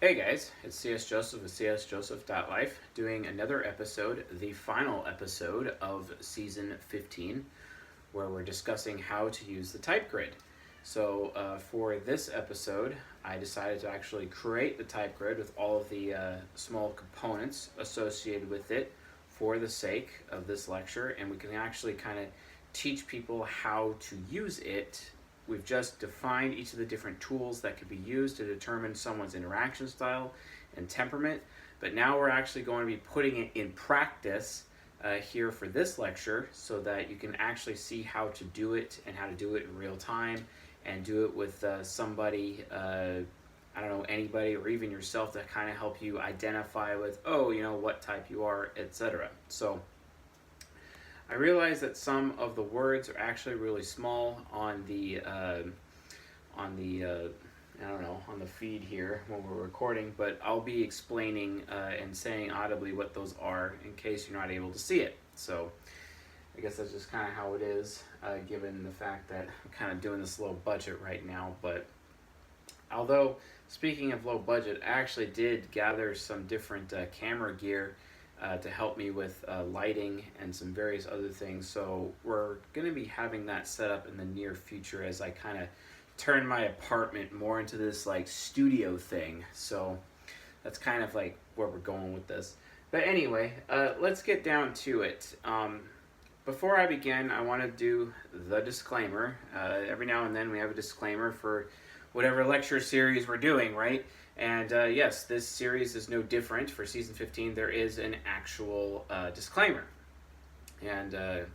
Hey guys, it's CS Joseph with csjoseph.life doing another episode, the final episode of season 15, where we're discussing how to use the type grid. So for this episode, I decided to actually create the type grid with all of the small components associated with it for the sake of this lecture, and we can actually kind of teach people how to use it. We've just defined each of the different tools that could be used to determine someone's interaction style and temperament, but now we're actually going to be putting it in practice here for this lecture so that you can actually see how to do it and how to do it in real time and do it with somebody, I don't know, anybody or even yourself to kind of help you identify with, what type you are, etc. So I realize that some of the words are actually really small on the feed here when we're recording, but I'll be explaining and saying audibly what those are in case you're not able to see it. So I guess that's just kind of how it is, given the fact that I'm kind of doing this low budget right now. But although, speaking of low budget, I actually did gather some different camera gear to help me with lighting and some various other things. So we're going to be having that set up in the near future as I kind of turn my apartment more into this like studio thing. So that's kind of like where we're going with this. But anyway, let's get down to it. Before I begin, I want to do the disclaimer. Every now and then we have a disclaimer for whatever lecture series we're doing, right? And yes, this series is no different. For season 15, there is an actual disclaimer. And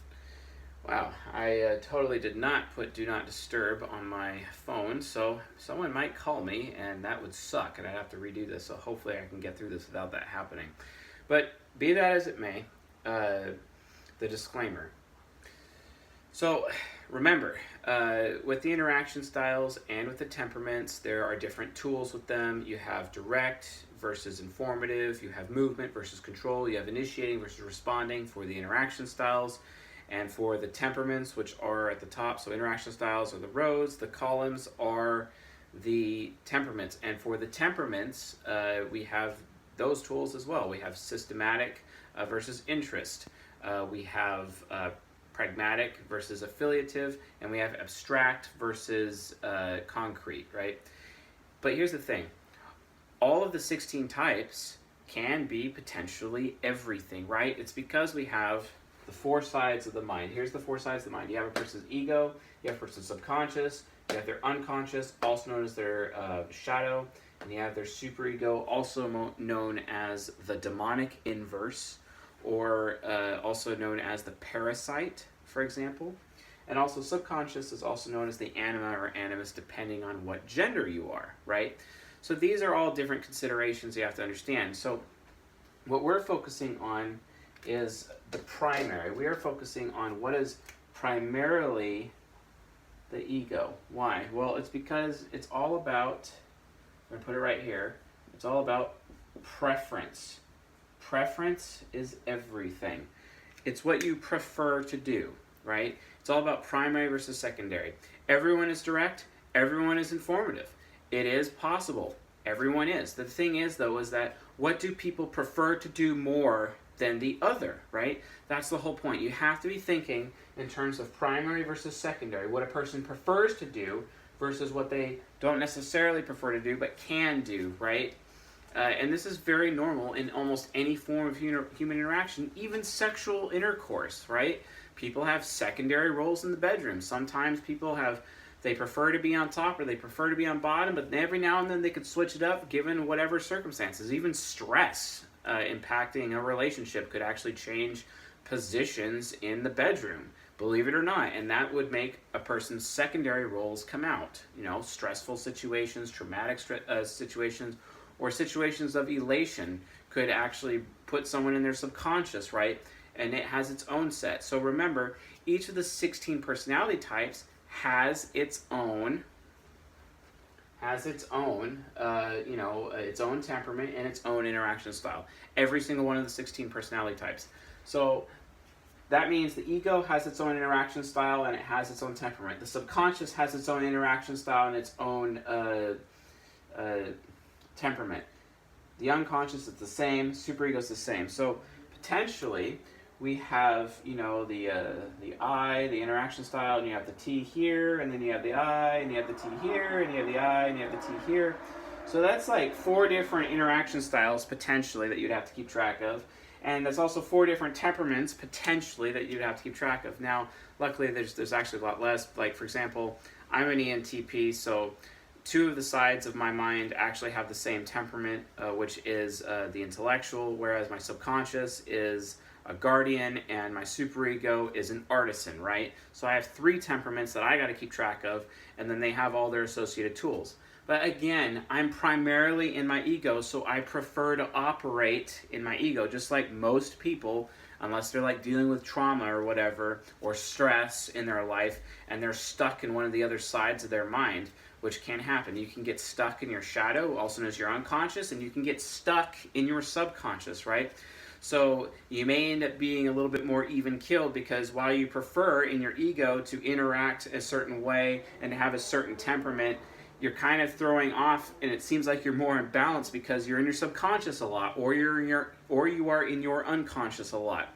wow, I totally did not put Do Not Disturb on my phone, so someone might call me, and that would suck, and I'd have to redo this, so hopefully I can get through this without that happening. But be that as it may, the disclaimer. So remember, with the interaction styles and with the temperaments, there are different tools with them. You have direct versus informative, you have movement versus control, you have initiating versus responding for the interaction styles, and for the temperaments, which are at the top, so interaction styles are the rows, the columns are the temperaments. And for the temperaments, we have those tools as well. We have systematic versus interest. We have pragmatic versus affiliative, and we have abstract versus concrete, right? But here's the thing. All of the 16 types can be potentially everything, right? It's because we have the four sides of the mind. Here's the four sides of the mind. You have a person's ego, you have a person's subconscious, you have their unconscious, also known as their shadow, and you have their superego, also known as the demonic inverse, or also known as the parasite, for example. And also subconscious is also known as the anima or animus, depending on what gender you are, right? So these are all different considerations you have to understand. So what we're focusing on is the primary. We are focusing on what is primarily the ego. Why? Well, it's because it's all about, I'm going to put it right here, it's all about preference. Preference is everything. It's what you prefer to do, right? It's all about primary versus secondary. Everyone is direct. Everyone is informative. It is possible. Everyone is. The thing is, though, is that what do people prefer to do more than the other, right? That's the whole point. You have to be thinking in terms of primary versus secondary, what a person prefers to do versus what they don't necessarily prefer to do but can do, right? And this is very normal in almost any form of human interaction, even sexual intercourse, right? People have secondary roles in the bedroom. Sometimes people they prefer to be on top or they prefer to be on bottom, but every now and then they could switch it up given whatever circumstances. Even stress impacting a relationship could actually change positions in the bedroom, believe it or not, and that would make a person's secondary roles come out. Stressful situations, traumatic situations, or situations of elation could actually put someone in their subconscious, right? And it has its own set. So remember, each of the 16 personality types has its own its own temperament and its own interaction style. Every single one of the 16 personality types. So that means the ego has its own interaction style and it has its own temperament. The subconscious has its own interaction style and its own temperament. The unconscious is the same. Superego is the same. So potentially, we have, you know, the I, the interaction style, and you have the T here, and then you have the I, and you have the T here, and you have the I, and you have the T here. So that's like 4 different interaction styles potentially that you'd have to keep track of. And there's also 4 different temperaments potentially that you'd have to keep track of. Now, luckily, there's actually a lot less. Like, for example, I'm an ENTP, so 2 of the sides of my mind actually have the same temperament, which is the intellectual, whereas my subconscious is a guardian and my superego is an artisan, right? So I have 3 temperaments that I got to keep track of, and then they have all their associated tools. But again, I'm primarily in my ego, so I prefer to operate in my ego, just like most people, unless they're like dealing with trauma or whatever, or stress in their life, and they're stuck in one of the other sides of their mind, which can happen. You can get stuck in your shadow, also known as your unconscious, and you can get stuck in your subconscious, right? So you may end up being a little bit more even-keeled because while you prefer in your ego to interact a certain way and have a certain temperament, you're kind of throwing off, and it seems like you're more in balance because you're in your subconscious a lot, or you are in your unconscious a lot.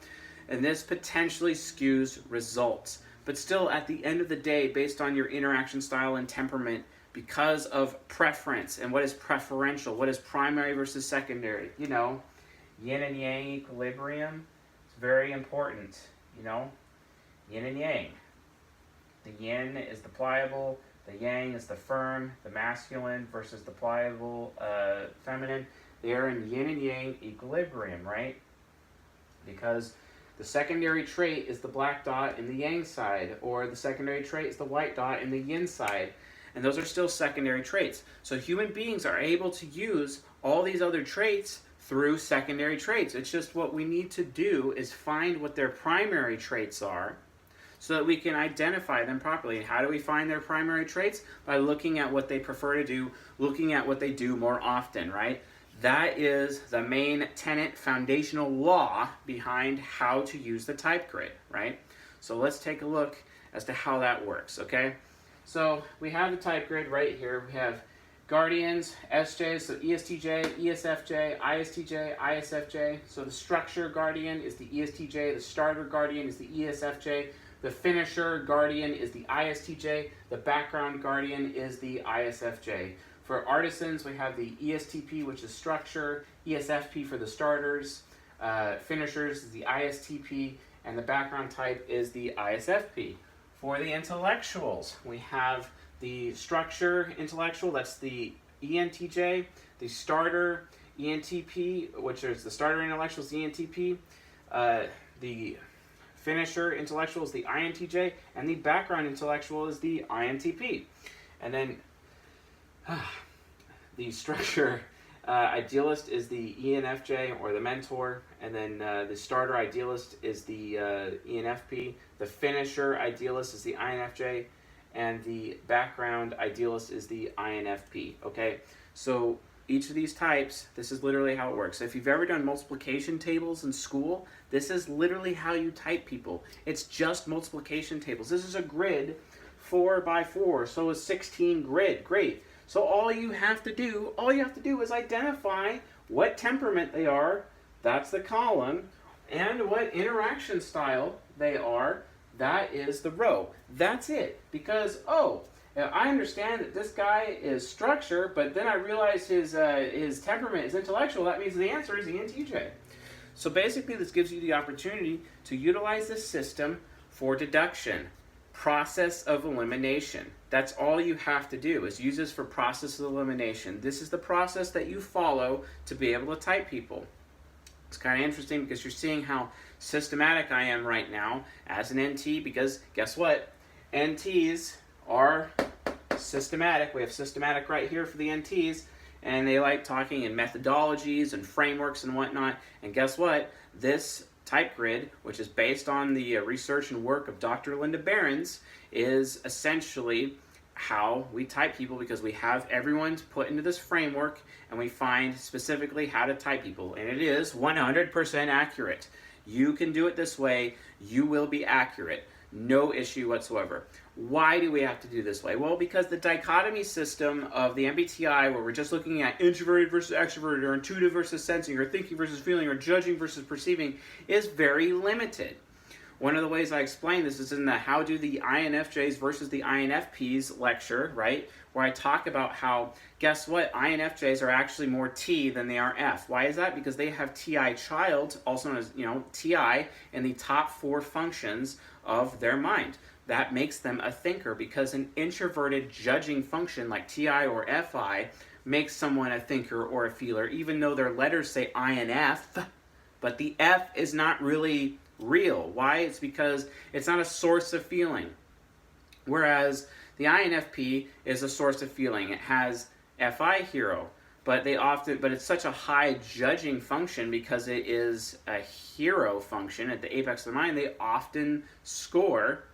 And this potentially skews results. But still, at the end of the day, based on your interaction style and temperament, because of preference, and what is preferential, what is primary versus secondary, you know, yin and yang equilibrium, it's very important, you know, yin and yang. The yin is the pliable, the yang is the firm, the masculine versus the pliable feminine. They are in yin and yang equilibrium, right? Because the secondary trait is the black dot in the yang side, or the secondary trait is the white dot in the yin side. And those are still secondary traits. So human beings are able to use all these other traits through secondary traits. It's just what we need to do is find what their primary traits are, so that we can identify them properly. And how do we find their primary traits? By looking at what they prefer to do, looking at what they do more often, right? That is the main tenet, foundational law behind how to use the type grid, right? So let's take a look as to how that works, okay? So we have the type grid right here. We have guardians, SJs, so ESTJ, ESFJ, ISTJ, ISFJ. So the structure guardian is the ESTJ, the starter guardian is the ESFJ, the finisher guardian is the ISTJ, the background guardian is the ISFJ. For artisans, we have the ESTP, which is structure, ESFP for the starters, finishers is the ISTP, and the background type is the ISFP. For the intellectuals, we have the structure intellectual, that's the ENTJ, the starter ENTP, which is the starter intellectual is the ENTP, the finisher intellectual is the INTJ, and the background intellectual is the INTP. And then the structure idealist is the ENFJ, or the mentor, and then the starter idealist is the ENFP, the finisher idealist is the INFJ, and the background idealist is the INFP, okay? So each of these types, this is literally how it works. If you've ever done multiplication tables in school, this is literally how you type people. It's just multiplication tables. This is a grid 4 by 4, so a 16 grid, great. So all you have to do is identify what temperament they are, that's the column, and what interaction style they are, that is the row. That's it. Because, I understand that this guy is structure, but then I realize his temperament is intellectual. That means the answer is ENTJ. So basically, this gives you the opportunity to utilize this system for deduction. Process of elimination. That's all you have to do, is use this for process of elimination. This is the process that you follow to be able to type people. It's kind of interesting because you're seeing how systematic I am right now as an NT, because guess what? NTs are systematic. We have systematic right here for the NTs, and they like talking in methodologies and frameworks and whatnot. And guess what? This type grid, which is based on the research and work of Dr. Linda Behrens, is essentially how we type people, because we have everyone put into this framework and we find specifically how to type people, and it is 100% accurate. You can do it this way, you will be accurate. No issue whatsoever. Why do we have to do this way? Well, because the dichotomy system of the MBTI, where we're just looking at introverted versus extroverted, or intuitive versus sensing, or thinking versus feeling, or judging versus perceiving, is very limited. One of the ways I explain this is in the How Do the INFJs versus the INFPs lecture, right? Where I talk about how, guess what, INFJs are actually more T than they are F. Why is that? Because they have TI child, also known as, TI, in the top 4 functions of their mind. That makes them a thinker, because an introverted judging function like TI or FI makes someone a thinker or a feeler, even though their letters say INF, but the F is not really real. Why? It's because it's not a source of feeling. Whereas the INFP is a source of feeling. It has FI hero, but it's such a high judging function because it is a hero function at the apex of the mind. They often score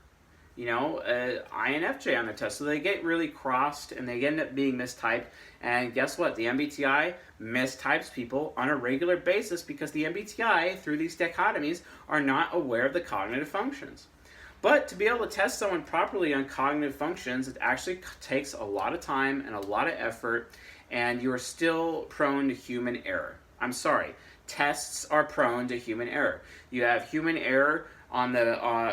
INFJ on the test. So they get really crossed and they end up being mistyped. And guess what? The MBTI mistypes people on a regular basis because the MBTI, through these dichotomies, are not aware of the cognitive functions. But to be able to test someone properly on cognitive functions, it actually takes a lot of time and a lot of effort, and you are still prone to human error. I'm sorry. Tests are prone to human error. You have human error on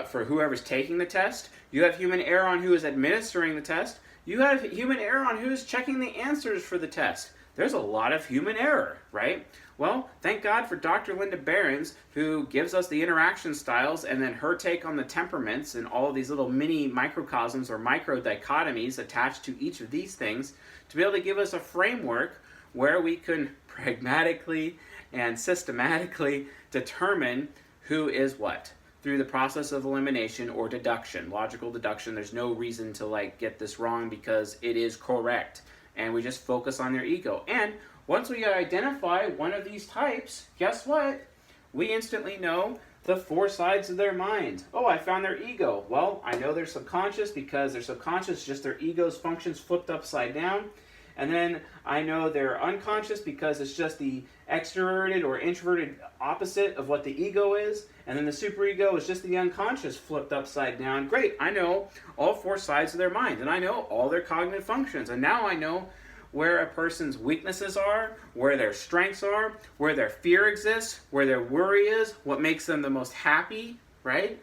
for whoever's taking the test. You have human error on who is administering the test. You have human error on who is checking the answers for the test. There's a lot of human error, right? Well, thank God for Dr. Linda Behrens, who gives us the interaction styles and then her take on the temperaments and all of these little mini microcosms or micro dichotomies attached to each of these things to be able to give us a framework where we can pragmatically and systematically determine who is what through the process of elimination or deduction, logical deduction. There's no reason to get this wrong because it is correct. And we just focus on their ego. And once we identify one of these types, guess what? We instantly know the 4 sides of their mind. Oh, I found their ego. Well, I know they're subconscious because their subconscious is just their ego's functions flipped upside down. And then I know they're unconscious because it's just the extroverted or introverted opposite of what the ego is. And then the superego is just the unconscious flipped upside down. Great, I know all 4 sides of their mind. And I know all their cognitive functions. And now I know where a person's weaknesses are, where their strengths are, where their fear exists, where their worry is, what makes them the most happy, right?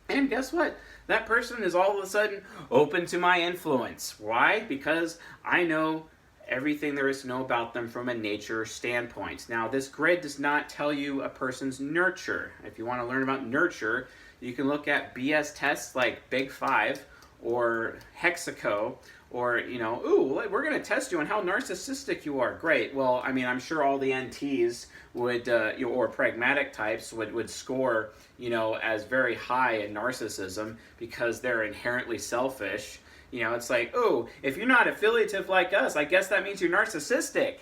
And guess what? That person is all of a sudden open to my influence. Why? Because I know everything there is to know about them from a nature standpoint. Now, this grid does not tell you a person's nurture. If you want to learn about nurture, you can look at BS tests like Big 5 or Hexaco, or, we're going to test you on how narcissistic you are. Great. Well, I'm sure all the NTs would, or pragmatic types would score, as very high in narcissism because they're inherently selfish. It's like, oh, if you're not affiliative like us, I guess that means you're narcissistic.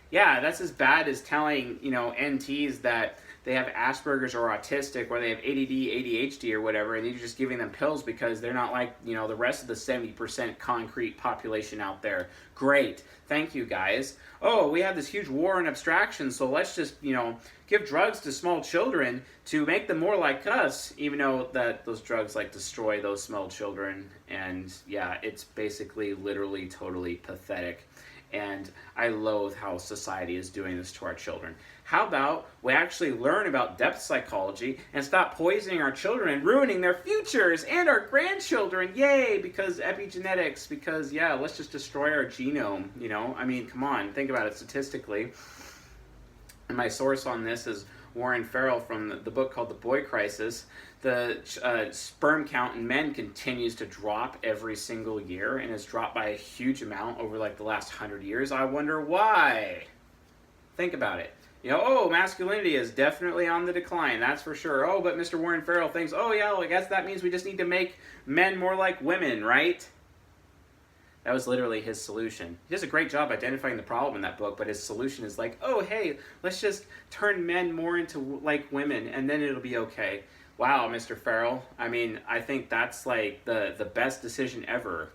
Yeah, that's as bad as telling, NTs that they have Asperger's or autistic, or they have ADD, ADHD, or whatever, and you're just giving them pills because they're not like, the rest of the 70% concrete population out there. Great. Thank you, guys. Oh, we have this huge war on abstraction, so let's just, give drugs to small children to make them more like us, even though that those drugs destroy those small children. And yeah, it's basically literally totally pathetic. And I loathe how society is doing this to our children. How about we actually learn about depth psychology and stop poisoning our children and ruining their futures and our grandchildren? Yay, because epigenetics, because let's just destroy our genome, come on, think about it statistically. And my source on this is Warren Farrell from the book called The Boy Crisis. The sperm count in men continues to drop every single year and has dropped by a huge amount over the last 100 years. I wonder why. Think about it. Masculinity is definitely on the decline, that's for sure. Oh, but Mr. Warren Farrell thinks, I guess that means we just need to make men more like women, right? That was literally his solution. He does a great job identifying the problem in that book, but his solution is hey, let's just turn men more into like women, and then it'll be okay. Wow, Mr. Farrell. I think that's the best decision ever.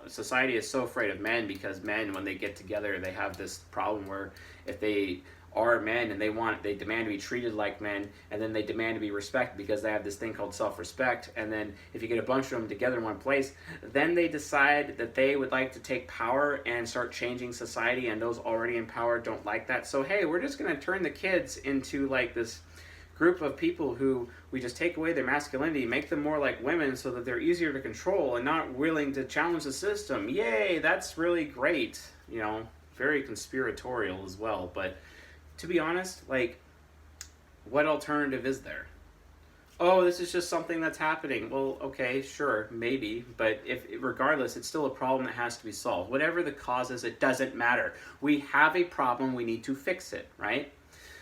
Society is so afraid of men because men, when they get together, they have this problem where if they are men, and they demand to be treated like men, and then they demand to be respected because they have this thing called self-respect. And then if you get a bunch of them together in one place, then they decide that they would like to take power and start changing society, and those already in power don't like that. So hey, we're just going to turn the kids into like this group of people who we just take away their masculinity, make them more like women so that they're easier to control and not willing to challenge the system. Yay, that's really great. You know, very conspiratorial as well. But to be honest, like, what alternative is there? Oh, this is just something that's happening. Well, okay, sure, maybe, but regardless, it's still a problem that has to be solved. Whatever the cause is, it doesn't matter. We have a problem, we need to fix it, right?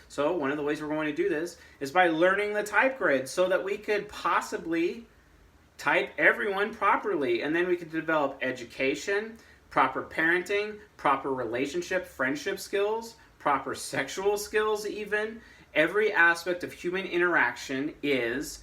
So one of the ways we're going to do this is by learning the type grid so that we could possibly type everyone properly, and then we could develop education, proper parenting, proper relationship, friendship skills, proper sexual skills even. Every aspect of human interaction is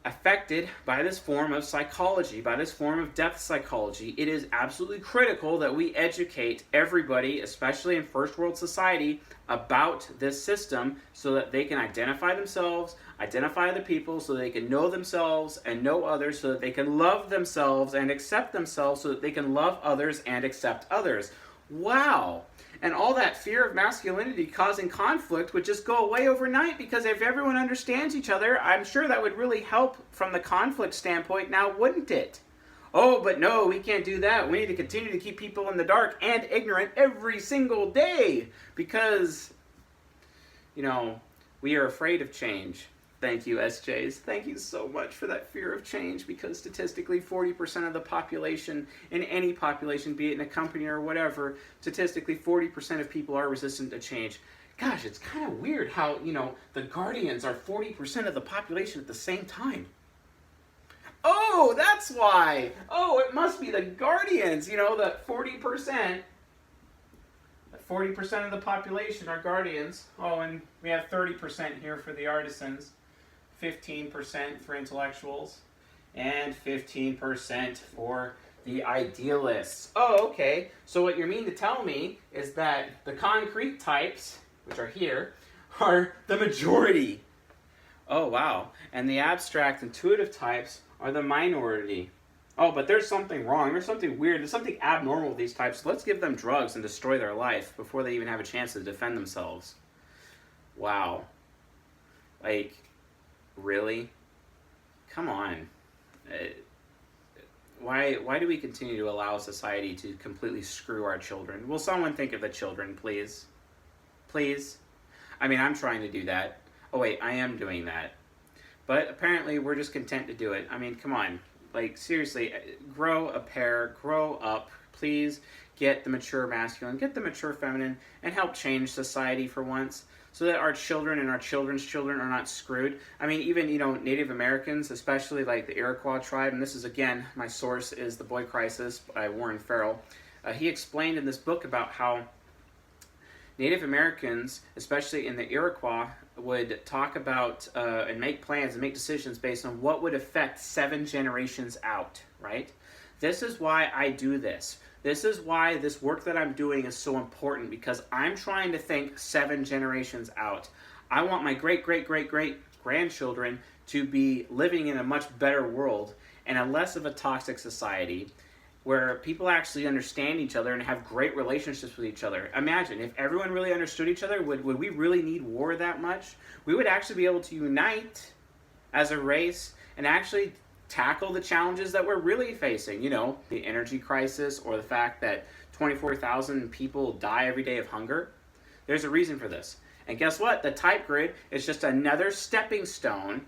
affected by this form of psychology, by this form of depth psychology. It is absolutely critical that we educate everybody, especially in first world society, about this system so that they can identify themselves, identify other people, so they can know themselves and know others, so that they can love themselves and accept themselves, so that they can love others and accept others. Wow! And all that fear of masculinity causing conflict would just go away overnight, because if everyone understands each other, I'm sure that would really help from the conflict standpoint, now wouldn't it? Oh, but no, we can't do that. We need to continue to keep people in the dark and ignorant every single day because, you know, we are afraid of change. Thank you, SJs. Thank you so much for that fear of change, because statistically 40% of the population, in any population, be it in a company or whatever, statistically 40% of people are resistant to change. Gosh, it's kind of weird how, you know, the Guardians are 40% of the population at the same time. Oh, that's why. Oh, it must be the Guardians, you know, that 40%. 40% of the population are Guardians. Oh, and we have 30% here for the artisans, 15% for intellectuals, and 15% for the idealists. Oh, okay. So what you mean to tell me is that the concrete types, which are here, are the majority. Oh, wow. And the abstract intuitive types are the minority. Oh, but there's something wrong. There's something weird. There's something abnormal with these types. Let's give them drugs and destroy their life before they even have a chance to defend themselves. Wow. Like, really? Come on. Why do we continue to allow society to completely screw our children? Will someone think of the children, please? Please? I mean, I'm trying to do that. Oh, wait, I am doing that. But apparently we're just content to do it. I mean, come on. Like, seriously, grow a pair, grow up, please. Get the mature masculine, get the mature feminine, and help change society for once, so that our children and our children's children are not screwed. I mean, even, you know, Native Americans, especially like the Iroquois tribe, and this is, again, my source is The Boy Crisis by Warren Farrell. He explained in this book about how Native Americans, especially in the Iroquois, would talk about and make plans and make decisions based on what would affect 7 generations out, right? This is why I do this. This is why this work that I'm doing is so important, because I'm trying to think 7 generations out. I want my great-great-great-great-grandchildren to be living in a much better world and a less of a toxic society, where people actually understand each other and have great relationships with each other. Imagine, if everyone really understood each other, would we really need war that much? We would actually be able to unite as a race and actually tackle the challenges that we're really facing. You know, the energy crisis, or the fact that 24,000 people die every day of hunger. There's a reason for this. And guess what? The type grid is just another stepping stone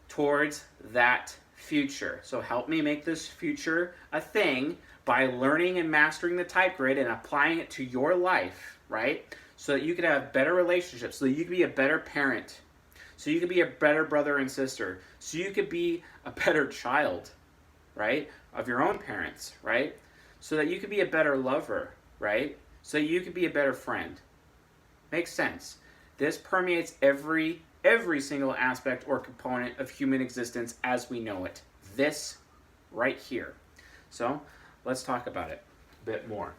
towards that future. So help me make this future a thing by learning and mastering the type grid and applying it to your life, right? So that you can have better relationships, so that you can be a better parent, so you can be a better brother and sister, so you could be a better child, right, of your own parents, right? So that you could be a better lover, right? So you could be a better friend. Makes sense. This permeates every single aspect or component of human existence as we know it. This right here. So let's talk about it a bit more.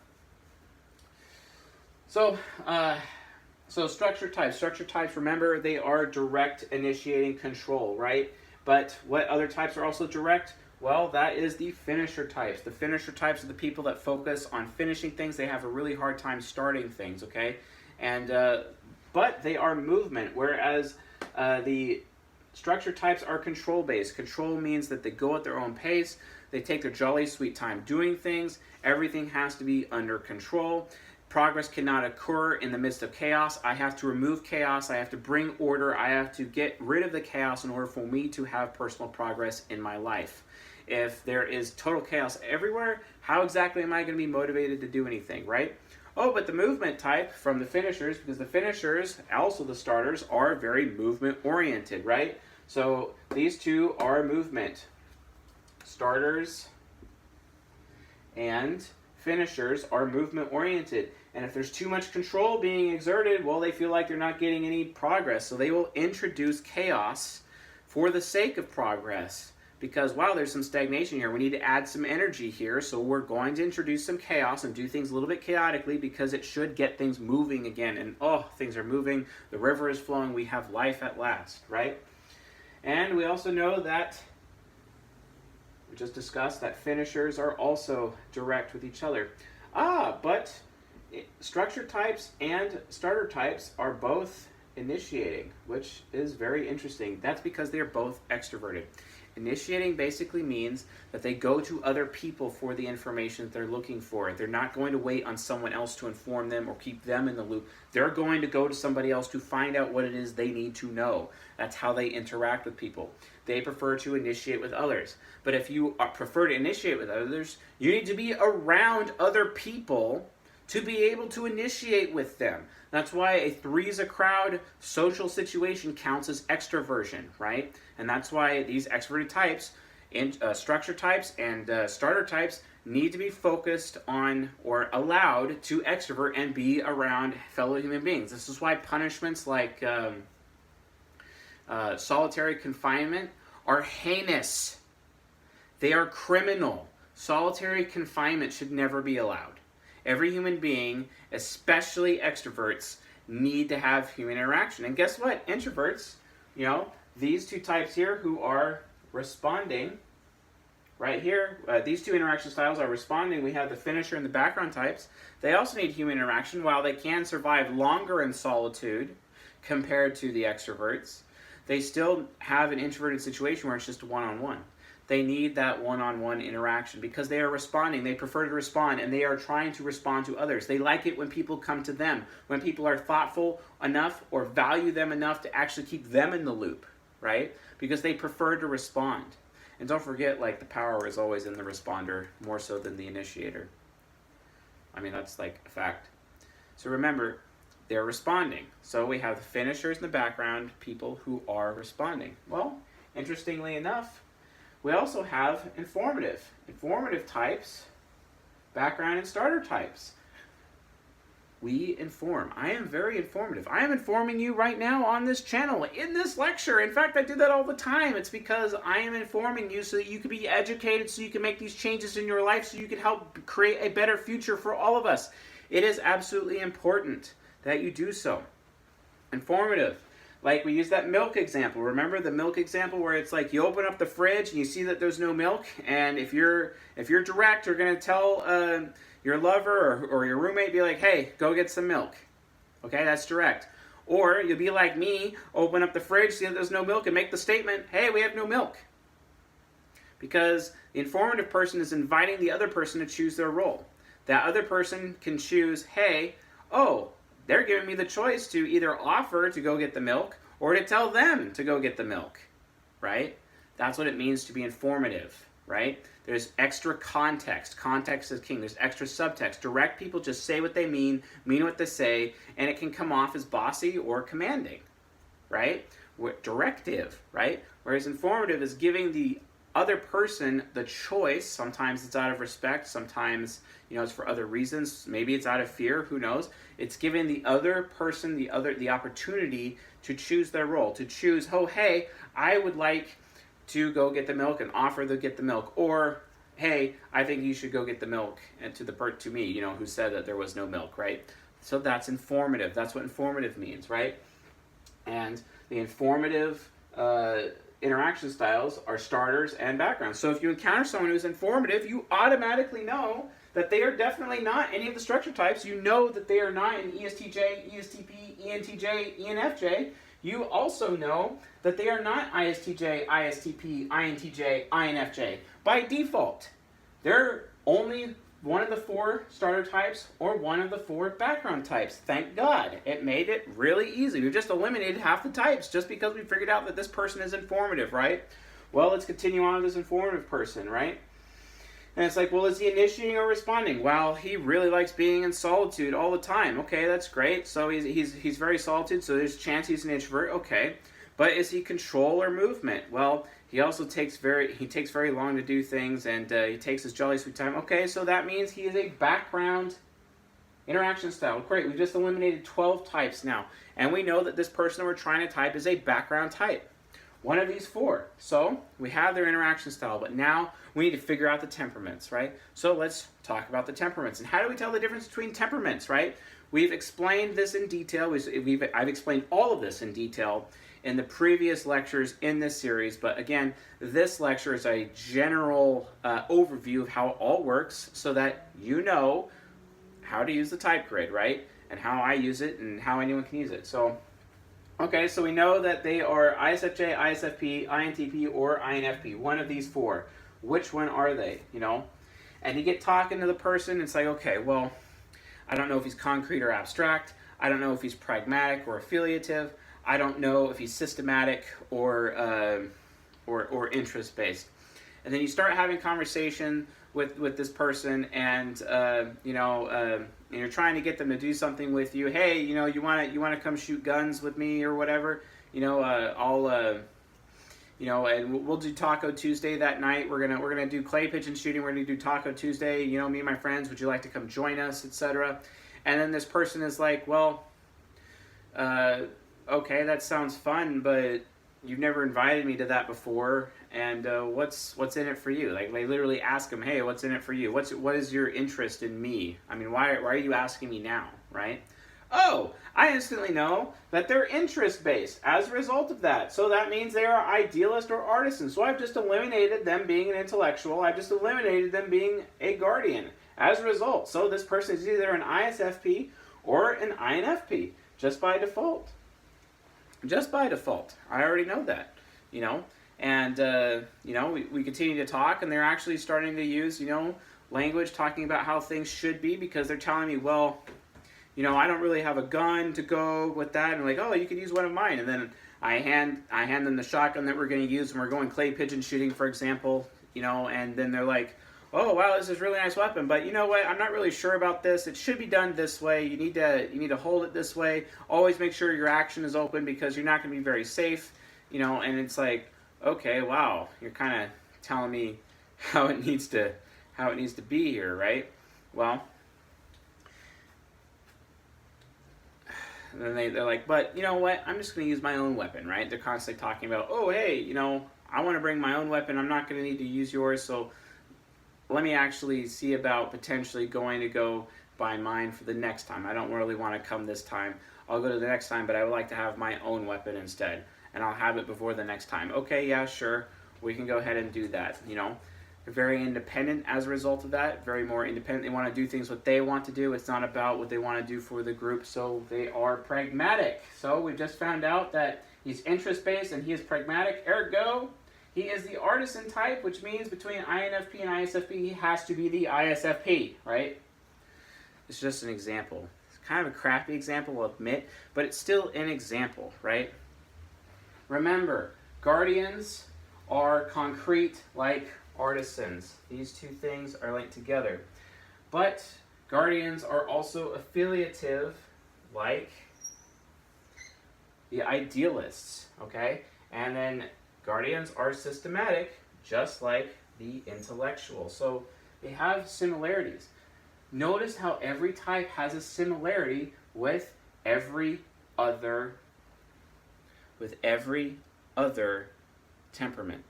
So So structure types, remember, they are direct, initiating, control, right? But what other types are also direct? Well, that is the finisher types. The finisher types are the people that focus on finishing things. They have a really hard time starting things, okay? And but they are movement, whereas the structure types are control-based. Control means that they go at their own pace. They take their jolly sweet time doing things. Everything has to be under control. Progress cannot occur in the midst of chaos. I have to remove chaos. I have to bring order. I have to get rid of the chaos in order for me to have personal progress in my life. If there is total chaos everywhere, how exactly am I going to be motivated to do anything, right? Oh, but the movement type from the finishers, because the finishers, also the starters, are very movement oriented, right? So these two are movement. Starters and finishers are movement oriented. And if there's too much control being exerted, well, they feel like they're not getting any progress. So they will introduce chaos for the sake of progress. Because, wow, there's some stagnation here. We need to add some energy here. So we're going to introduce some chaos and do things a little bit chaotically because it should get things moving again. And, oh, things are moving. The river is flowing. We have life at last, right? And we also know that, we just discussed that finishers are also direct with each other. But structure types and starter types are both initiating, which is very interesting. That's because they are both extroverted. Initiating basically means that they go to other people for the information that they're looking for. They're not going to wait on someone else to inform them or keep them in the loop. They're going to go to somebody else to find out what it is they need to know. That's how they interact with people. They prefer to initiate with others. But if you prefer to initiate with others, you need to be around other people to be able to initiate with them. That's why a three's a crowd social situation counts as extroversion, right? And that's why these extroverted types, structure types and starter types, need to be focused on or allowed to extrovert and be around fellow human beings. This is why punishments like solitary confinement are heinous. They are criminal. Solitary confinement should never be allowed. Every human being, especially extroverts, need to have human interaction. And guess what? Introverts, these two types here who are responding, right here, these two interaction styles are responding. We have the finisher and the background types. They also need human interaction. While they can survive longer in solitude compared to the extroverts, they still have an introverted situation where it's just one-on-one. They need that one-on-one interaction because they are responding. They prefer to respond, and they are trying to respond to others. They like it when people come to them, when people are thoughtful enough or value them enough to actually keep them in the loop, right? Because they prefer to respond. And don't forget, the power is always in the responder more so than the initiator. I mean, that's a fact. So remember, they're responding. So we have the finishers in the background, people who are responding. Well, interestingly enough, we also have informative types, background and starter types. We inform. I am very informative. I am informing you right now on this channel, in this lecture. In fact, I do that all the time. It's because I am informing you so that you can be educated, so you can make these changes in your life, so you can help create a better future for all of us. It is absolutely important that you do so. Informative. Like we use that milk example. Remember the milk example where it's you open up the fridge and you see that there's no milk, and if you're direct, you're going to tell your lover or your roommate, be like, hey, go get some milk. Okay, that's direct. Or you'll be like me, open up the fridge, see that there's no milk, and make the statement, hey, we have no milk. Because the informative person is inviting the other person to choose their role. That other person can choose, hey, they're giving me the choice to either offer to go get the milk or to tell them to go get the milk, right? That's what it means to be informative, right? There's extra context. Context is king. There's extra subtext. Direct people just say what they mean what they say, and it can come off as bossy or commanding, right? Directive, right? Whereas informative is giving the other person the choice. Sometimes it's out of respect. Sometimes, it's for other reasons. Maybe it's out of fear. Who knows? It's giving the other person the opportunity to choose their role. To choose, hey, I would like to go get the milk, and offer to get the milk. Or, hey, I think you should go get the milk, and to me, who said that there was no milk, right? So that's informative. That's what informative means, right? And the informative interaction styles are starters and backgrounds. So if you encounter someone who's informative, you automatically know that they are definitely not any of the structure types. You know that they are not an ESTJ, ESTP, ENTJ, ENFJ. You also know that they are not ISTJ, ISTP, INTJ, INFJ. By default, they're only one of the 4 starter types or one of the 4 background types. Thank God. It made it really easy. We've just eliminated half the types just because we figured out that this person is informative, right? Well, let's continue on with this informative person, right? And it's like, well, is he initiating or responding? Well, he really likes being in solitude all the time. Okay, that's great. So he's very solitude, so there's a chance he's an introvert. Okay. But is he control or movement? Well, he also takes very long to do things, and he takes his jolly sweet time. Okay, so that means he is a background interaction style. Great, we've just eliminated 12 types now. And we know that this person we're trying to type is a background type. One of these 4. So we have their interaction style, but now we need to figure out the temperaments, right? So let's talk about the temperaments. And how do we tell the difference between temperaments, right? We've explained this in detail. I've explained all of this in detail in the previous lectures in this series, but again, this lecture is a general overview of how it all works so that you know how to use the type grid, right? And how I use it and how anyone can use it. So, okay, so we know that they are ISFJ, ISFP, INTP, or INFP, one of these 4. Which one are they, you know? And you get talking to the person, it's like, okay, well, I don't know if he's concrete or abstract. I don't know if he's pragmatic or affiliative. I don't know if he's systematic or interest-based. And then you start having conversation with this person, and and you're trying to get them to do something with you. Hey, you want to come shoot guns with me or whatever? And we'll do Taco Tuesday that night. We're gonna do clay pigeon shooting. We're gonna do Taco Tuesday. Me and my friends. Would you like to come join us, etc. And then this person is like, well, okay, that sounds fun, but you've never invited me to that before, and what's in it for you? Like, they literally ask him, hey, what's in it for you? What is your interest in me? I mean, why are you asking me now, right? Oh, I instantly know that they're interest-based as a result of that. So that means they are idealist or artisan. So I've just eliminated them being an intellectual. I've just eliminated them being a guardian as a result. So this person is either an ISFP or an INFP, just by default. Just by default. I already know that, And, we continue to talk, and they're actually starting to use, language talking about how things should be, because they're telling me, well, I don't really have a gun to go with that. And like, oh, you could use one of mine. And then I hand them the shotgun that we're going to use when we're going clay pigeon shooting, for example, and then they're like, oh, wow, this is a really nice weapon, but you know what? I'm not really sure about this. It should be done this way. You need to hold it this way. Always make sure your action is open, because you're not going to be very safe, and it's like, okay, wow, you're kind of telling me how it needs to be here, right? Well, and then they're like, but you know what? I'm just going to use my own weapon, right? They're constantly talking about, oh, hey, I want to bring my own weapon. I'm not going to need to use yours, so let me actually see about potentially going to go buy mine for the next time. I don't really want to come this time. I'll go to the next time, but I would like to have my own weapon instead, and I'll have it before the next time. Okay, yeah, sure. We can go ahead and do that, They're very independent as a result of that, very more independent. They want to do things what they want to do. It's not about what they want to do for the group, so they are pragmatic. So we've just found out that he's interest-based and he is pragmatic. Ergo, he is the artisan type, which means between INFP and ISFP, he has to be the ISFP, right? It's just an example. It's kind of a crappy example, I'll admit, but it's still an example, right? Remember, guardians are concrete like artisans. These two things are linked together. But guardians are also affiliative like the idealists, okay? And then guardians are systematic just like the intellectual. So they have similarities. Notice how every type has a similarity with every other temperament.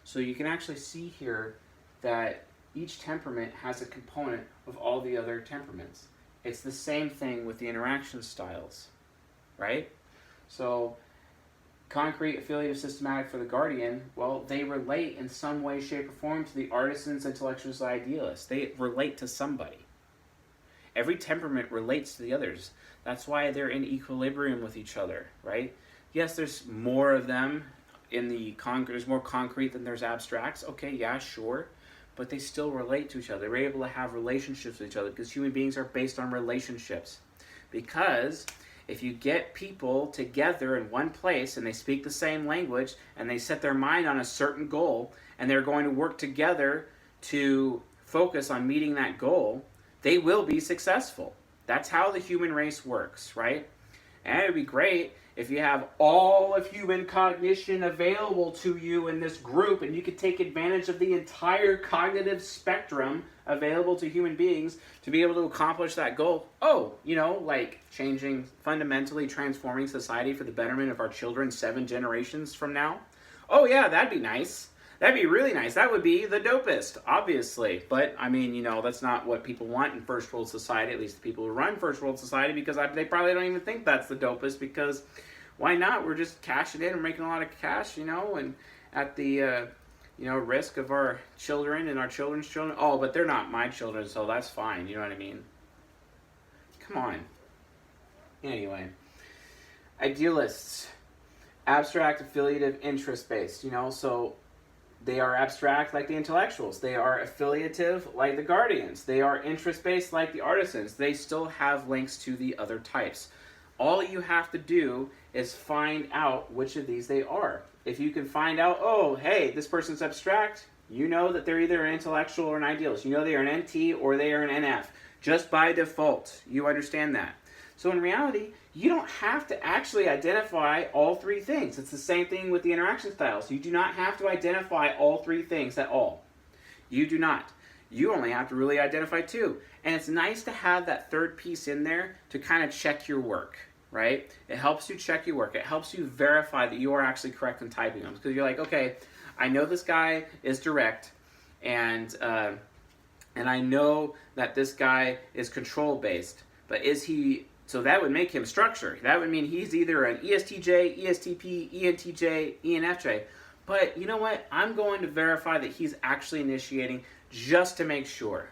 So you can actually see here that each temperament has a component of all the other temperaments. It's the same thing with the interaction styles, right? So concrete, affiliative, systematic for the guardian, well, they relate in some way, shape, or form to the artisans, intellectuals, idealists. They relate to somebody. Every temperament relates to the others. That's why they're in equilibrium with each other, right? Yes, there's more of them in the there's more concrete than there's abstracts. Okay, yeah, sure. But they still relate to each other. They're able to have relationships with each other because human beings are based on relationships. Because if you get people together in one place and they speak the same language and they set their mind on a certain goal and they're going to work together to focus on meeting that goal, they will be successful. That's how the human race works, right? And it would be great if you have all of human cognition available to you in this group and you could take advantage of the entire cognitive spectrum available to human beings to be able to accomplish that goal. Oh, like fundamentally transforming society for the betterment of our children 7 generations from now. Oh yeah, that'd be nice. That'd be really nice. That would be the dopest, obviously. But, that's not what people want in first world society, at least the people who run first world society, because they probably don't even think that's the dopest, because why not? We're just cashing in, we're making a lot of cash, and at the, risk of our children and our children's children. Oh, but they're not my children, so that's fine, you know what I mean? Come on. Anyway. Idealists. Abstract, affiliative, interest-based, so they are abstract like the intellectuals. They are affiliative like the guardians. They are interest-based like the artisans. They still have links to the other types. All you have to do is find out which of these they are. If you can find out, oh, hey, this person's abstract, you know that they're either an intellectual or an idealist. You know they are an NT or they are an NF. Just by default, you understand that. So in reality, you don't have to actually identify all 3 things. It's the same thing with the interaction styles. You do not have to identify all 3 things at all. You do not. You only have to really identify 2. And it's nice to have that third piece in there to kind of check your work, right? It helps you check your work. It helps you verify that you are actually correct in typing them. Because you're like, okay, I know this guy is direct, and I know that this guy is control-based, but is he... So that would make him structure. That would mean he's either an ESTJ, ESTP, ENTJ, ENFJ. But you know what? I'm going to verify that he's actually initiating just to make sure.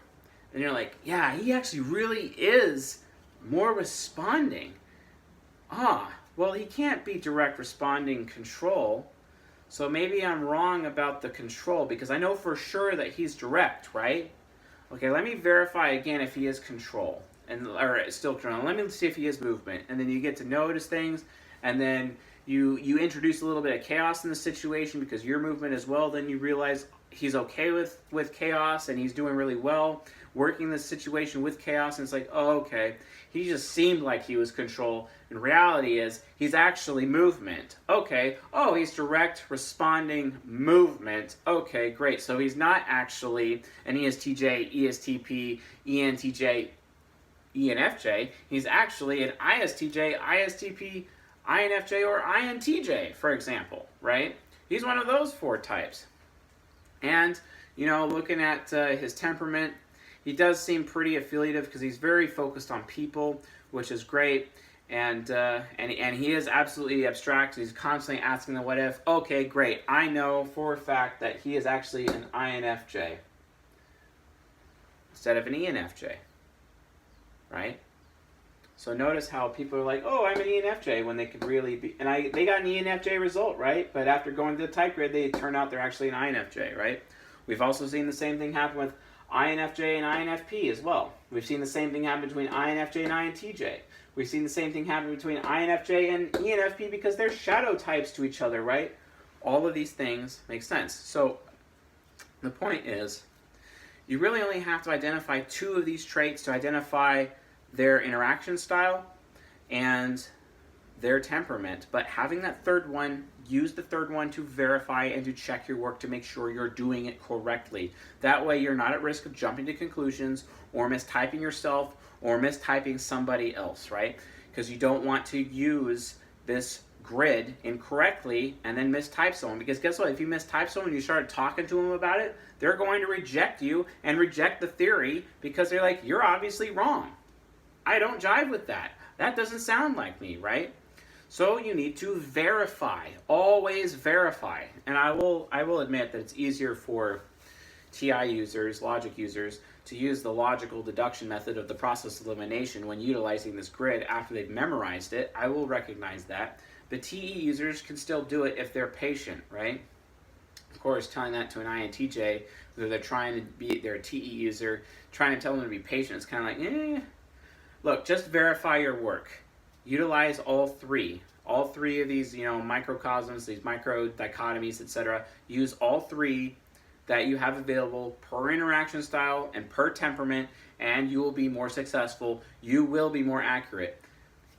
And you're like, yeah, he actually really is more responding. Well, he can't be direct responding control. So maybe I'm wrong about the control because I know for sure that he's direct, right? Okay, let me verify again if he is control. Or still control. Let me see if he is movement. And then you get to notice things, and then you introduce a little bit of chaos in the situation because you're movement as well. Then you realize he's okay with chaos and he's doing really well working this situation with chaos. And it's like, oh, okay, he just seemed like he was control. And reality is he's actually movement. Okay, oh, he's direct responding movement. Okay, great. So he's not actually an ESTJ, ESTP, ENTJ, ENFJ, he's actually an ISTJ, ISTP, INFJ, or INTJ, for example, right? He's one of those 4 types. And, looking at his temperament, he does seem pretty affiliative because he's very focused on people, which is great. And he is absolutely abstract. He's constantly asking the what if. Okay, great. I know for a fact that he is actually an INFJ instead of an ENFJ. Right? So notice how people are like, oh, I'm an ENFJ, when they could really be, and they got an ENFJ result, right? But after going to the type grid, they turn out they're actually an INFJ, right? We've also seen the same thing happen with INFJ and INFP as well. We've seen the same thing happen between INFJ and INTJ. We've seen the same thing happen between INFJ and ENFP because they're shadow types to each other, right? All of these things make sense. So the point is, you really only have to identify 2 of these traits to identify their interaction style and their temperament. But having that third one, use the third one to verify and to check your work to make sure you're doing it correctly. That way you're not at risk of jumping to conclusions or mistyping yourself or mistyping somebody else, right? Because you don't want to use this grid incorrectly and then mistype someone. Because guess what? If you mistype someone and you start talking to them about it, they're going to reject you and reject the theory because they're like, you're obviously wrong. I don't jive with that. That doesn't sound like me, right? So you need to verify. Always verify. And I will admit that it's easier for TI users, logic users, to use the logical deduction method of the process of elimination when utilizing this grid after they've memorized it. I will recognize that. The TE users can still do it if they're patient, right? Of course, telling that to an INTJ, whether they're a TE user, trying to tell them to be patient, it's kind of like, Look, just verify your work. Utilize all three of these, microcosms, these micro dichotomies, etc. Use all three that you have available per interaction style and per temperament, and you will be more successful. You will be more accurate.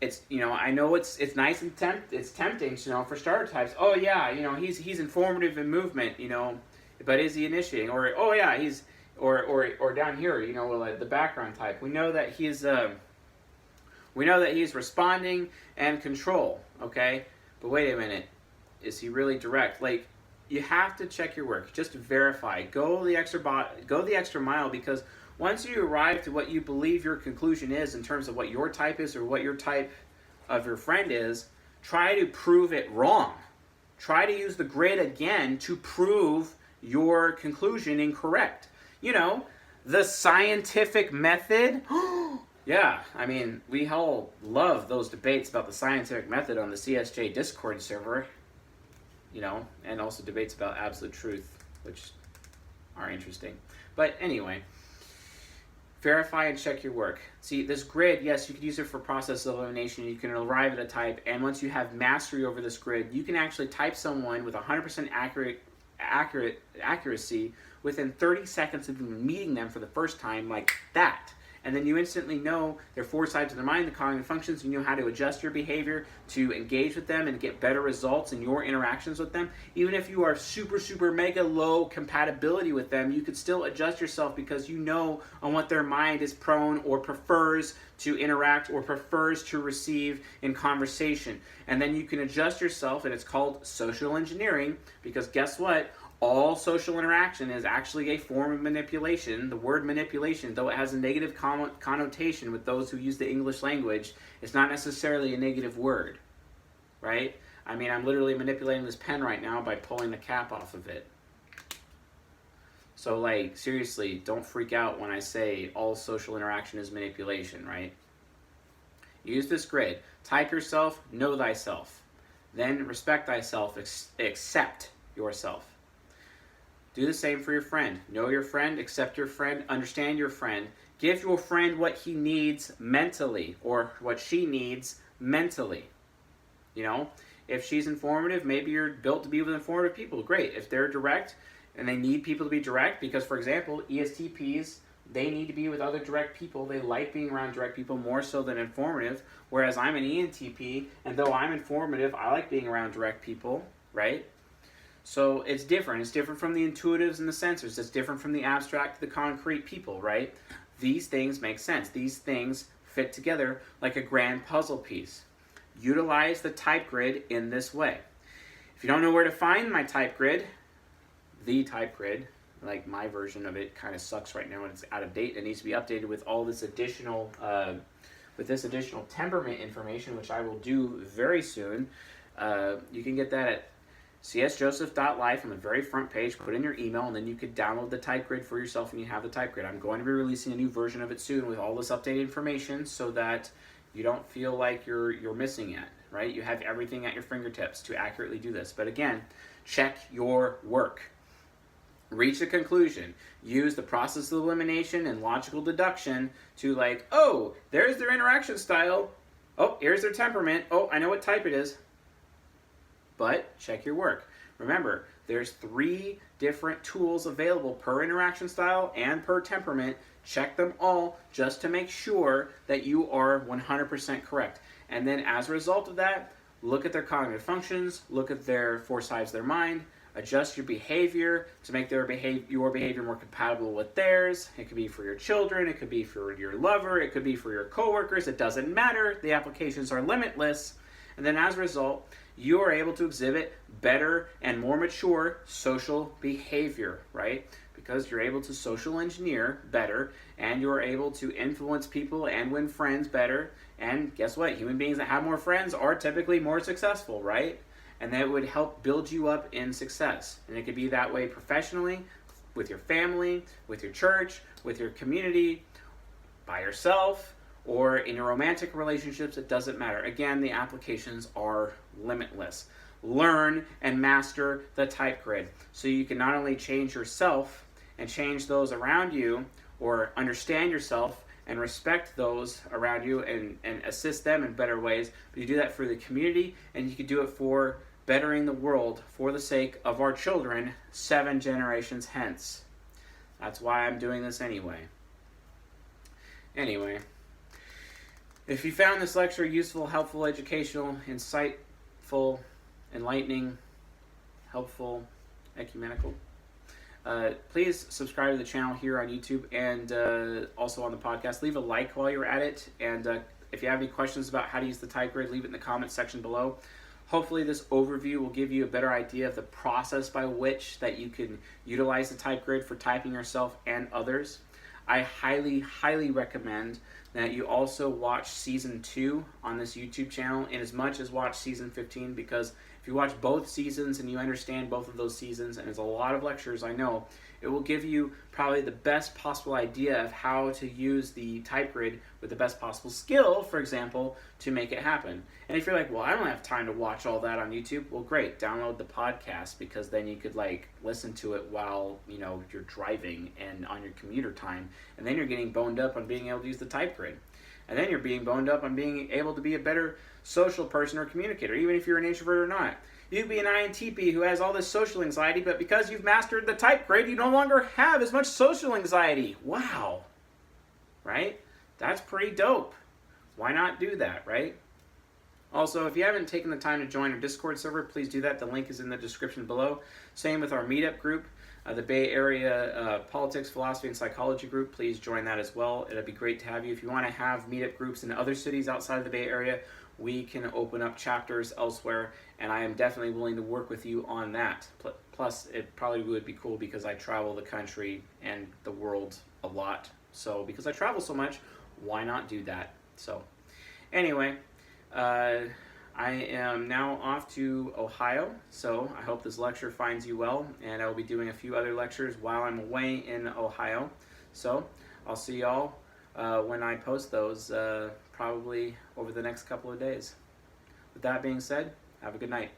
It's, I know it's nice and it's tempting, for starter types. Oh yeah, he's informative in movement, but is he initiating? Or oh yeah, he's or down here, like the background type. We know that he's responding and control, okay? But wait a minute, is he really direct? Like, you have to check your work. Just verify. Go the extra mile, because once you arrive to what you believe your conclusion is in terms of what your type is or what your type of your friend is, try to prove it wrong. Try to use the grid again to prove your conclusion incorrect. The scientific method. Yeah, I mean, we all love those debates about the scientific method on the CSJ Discord server, and also debates about absolute truth, which are interesting. But anyway, verify and check your work. See, this grid, yes, you could use it for process elimination. You can arrive at a type, and once you have mastery over this grid, you can actually type someone with 100% accuracy within 30 seconds of meeting them for the first time, like that. And then you instantly know their four sides of the mind, the cognitive functions. You know how to adjust your behavior to engage with them and get better results in your interactions with them. Even if you are super, super mega low compatibility with them, you could still adjust yourself because you know on what their mind is prone or prefers to interact or prefers to receive in conversation. And then you can adjust yourself, and it's called social engineering, because guess what? All social interaction is actually a form of manipulation. The word manipulation, though it has a negative connotation with those who use the English language, it's not necessarily a negative word, right? I mean, I'm literally manipulating this pen right now by pulling the cap off of it. So, like, seriously, don't freak out when I say all social interaction is manipulation, right? Use this grid. Type yourself, know thyself. Then respect thyself, accept yourself. Do the same for your friend. Know your friend, accept your friend, understand your friend. Give your friend what he needs mentally or what she needs mentally. If she's informative, maybe you're built to be with informative people. Great. If they're direct and they need people to be direct, because, for example, ESTPs, they need to be with other direct people. They like being around direct people more so than informative, whereas I'm an ENTP, and though I'm informative, I like being around direct people, right? So it's different. It's different from the intuitives and the sensors. It's different from the abstract to the concrete people, right? These things make sense. These things fit together like a grand puzzle piece. Utilize the type grid in this way. If you don't know where to find my type grid, the type grid, like my version of it kind of sucks right now and it's out of date. It needs to be updated with all this additional temperament information, which I will do very soon. You can get that at csjoseph.life on the very front page. Put in your email, and then you could download the type grid for yourself, and you have the type grid. I'm going to be releasing a new version of it soon with all this updated information so that you don't feel like you're missing it, right? You have everything at your fingertips to accurately do this. But again, check your work. Reach a conclusion. Use the process of elimination and logical deduction to oh, there's their interaction style. Oh, here's their temperament. Oh, I know what type it is. But check your work. Remember, there's 3 different tools available per interaction style and per temperament. Check them all just to make sure that you are 100% correct. And then as a result of that, look at their cognitive functions, look at their 4 sides of their mind, adjust your behavior to make your behavior more compatible with theirs. It could be for your children, it could be for your lover, it could be for your coworkers. It doesn't matter. The applications are limitless. And then as a result, you are able to exhibit better and more mature social behavior, right? because you're able to social engineer better, and you're able to influence people and win friends better. And guess what? Human beings that have more friends are typically more successful, right? And that would help build you up in success. And it could be that way professionally, with your family, with your church, with your community, by yourself, or in your romantic relationships. It doesn't matter. Again, the applications are limitless. Learn and master the type grid so you can not only change yourself and change those around you, or understand yourself and respect those around you and assist them in better ways, but you do that for the community, and you can do it for bettering the world for the sake of our children 7 generations hence. That's why I'm doing this anyway. Anyway, if you found this lecture useful, helpful, educational, insightful, enlightening, helpful, ecumenical, please subscribe to the channel here on YouTube and also on the podcast. Leave a like while you're at it, and if you have any questions about how to use the type grid, leave it in the comments section below. Hopefully this overview will give you a better idea of the process by which that you can utilize the type grid for typing yourself and others. I highly, highly recommend that you also watch Season 2 on this YouTube channel, in as much as watch Season 15, because if you watch both seasons and you understand both of those seasons, and it's a lot of lectures, I know, it will give you probably the best possible idea of how to use the type grid with the best possible skill, for example, to make it happen. And if you're like, well, I don't have time to watch all that on YouTube, well, great, download the podcast, because then you could listen to it while you're driving and on your commuter time, and then you're getting boned up on being able to use the type grid. And then you're being boned up on being able to be a better social person or communicator, even if you're an introvert or not. You could be an INTP who has all this social anxiety, but because you've mastered the type grid, you no longer have as much social anxiety. Wow. Right? That's pretty dope. Why not do that, right? Also, if you haven't taken the time to join our Discord server, please do that. The link is in the description below. Same with our meetup group, the Bay Area Politics, Philosophy, and Psychology group. Please join that as well. It'll be great to have you. If you want to have meetup groups in other cities outside of the Bay Area, we can open up chapters elsewhere, and I am definitely willing to work with you on that. Plus, it probably would be cool because I travel the country and the world a lot. So, because I travel so much, why not do that? So, anyway, I am now off to Ohio, so I hope this lecture finds you well, and I will be doing a few other lectures while I'm away in Ohio. So, I'll see y'all when I post those, probably over the next couple of days. With that being said, have a good night.